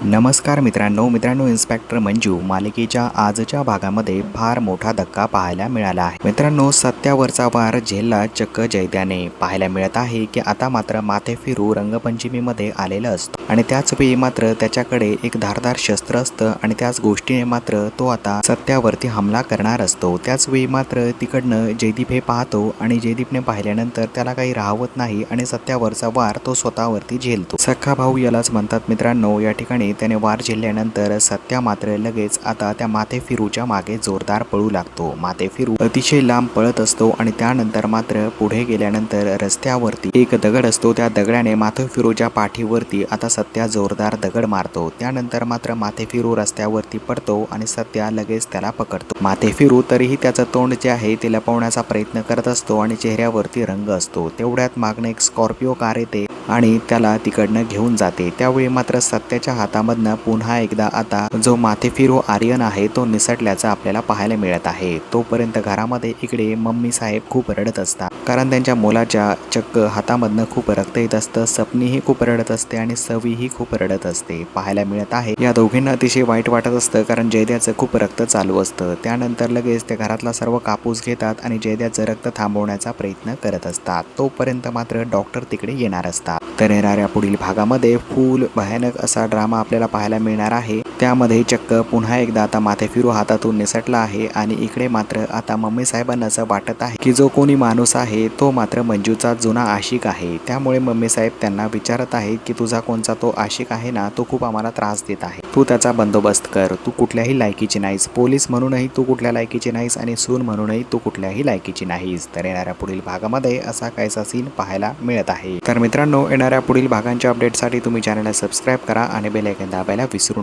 नमस्कार मित्रांनो, इन्स्पेक्टर मंजू मालिकेच्या आजच्या भागामध्ये फार मोठा धक्का पाहायला मिळाला आहे. मित्रांनो, सत्यावरचा वार झेलला चक्क जयद्याने. पाहायला मिळत आहे की आता मात्र माथे फिरू रंगपंचमीमध्ये आलेला असतो आणि त्याच वेळी मात्र त्याच्याकडे एक धारदार शस्त्र असतं आणि त्याच गोष्टीने मात्र तो आता सत्यावरती हमला करणार असतो. त्याच वेळी मात्र तिकडनं जयदीप हे पाहतो आणि जयदीपने पाहिल्यानंतर त्याला काही राहवत नाही आणि सत्यावरचा वार तो स्वतःवरती झेलतो. सख्खा भाऊ यालाच म्हणतात मित्रांनो. या ठिकाणी त्याने वार झेलल्यानंतर सत्या मात्र लगेच आता त्या माथे फिरूच्या मागे जोरदार पळू लागतो. माथे फिरू अतिशय लांब पळत असतो आणि त्यानंतर मात्र पुढे गेल्यानंतर रस्त्यावरती एक दगड असतो. त्या दगडाने माथे फिरूच्या पाठीवरती आता सत्या जोरदार दगड मारतो. त्यानंतर मात्र माथे फिरू रस्त्यावरती पडतो आणि सत्या लगेच त्याला पकडतो. माथे फिरू तरीही त्याचं तोंड जे आहे ते लपवण्याचा प्रयत्न करत असतो आणि चेहऱ्यावरती रंग असतो. तेवढ्यात मागणं एक स्कॉर्पिओ कार येते आणि त्याला तिकडनं घेऊन जाते. त्यावेळी मात्र सत्याच्या हातामधनं पुन्हा एकदा आता जो माथे फिरू आर्यन आहे तो निसटल्याचा आपल्याला पाहायला मिळत आहे. तोपर्यंत घरामध्ये इकडे मम्मी साहेब खूप रडत असतात, कारण त्यांच्या मुलाच्या चक्क हातामधनं खूप रक्त येत असतं. सपनीही खूप रडत असते आणि सवीही खूप रडत असते. पाहायला मिळत आहे या दोघींना अतिशय वाईट वाटत असतं, कारण जयद्याचं खूप रक्त चालू असतं. त्यानंतर लगेच त्या घरातला सर्व कापूस घेतात आणि जयद्याचं रक्त थांबवण्याचा प्रयत्न करत असतात. तोपर्यंत मात्र डॉक्टर तिकडे येणार असतात. तर येणाऱ्या पुढील भागामध्ये फुल भयानक असा ड्रामा आपल्याला पाहायला मिळणार आहे. त्यामध्ये चक्क पुन्हा एकदा आता माथे फिरू हातातून निसटला आहे आणि इकडे मात्र आता मम्मी साहेबांना असं वाटत आहे की जो कोणी माणूस आहे तो मात्र मंजूचा जुना आशिक आहे. त्यामुळे मम्मी साहेब त्यांना विचारत आहेत की तुझा कोणचा तो आशिक आहे ना, तो खूप आम्हाला त्रास देत आहे, तू त्याचा बंदोबस्त कर. तू कुठल्याही लायकीची नाहीस, पोलीस म्हणूनही तू कुठल्या लायकीची नाहीस आणि सून म्हणूनही तू कुठल्याही लायकीची नाहीस. तर येणाऱ्या पुढील भागामध्ये असा कायसा सीन पाहायला मिळत आहे. तर मित्रांनो, येणाऱ्या पुढील भागांच्या अपडेटसाठी तुम्ही चॅनलला सबस्क्राईब करा आणि बेल आयकॉन दाबायला विसरू नका.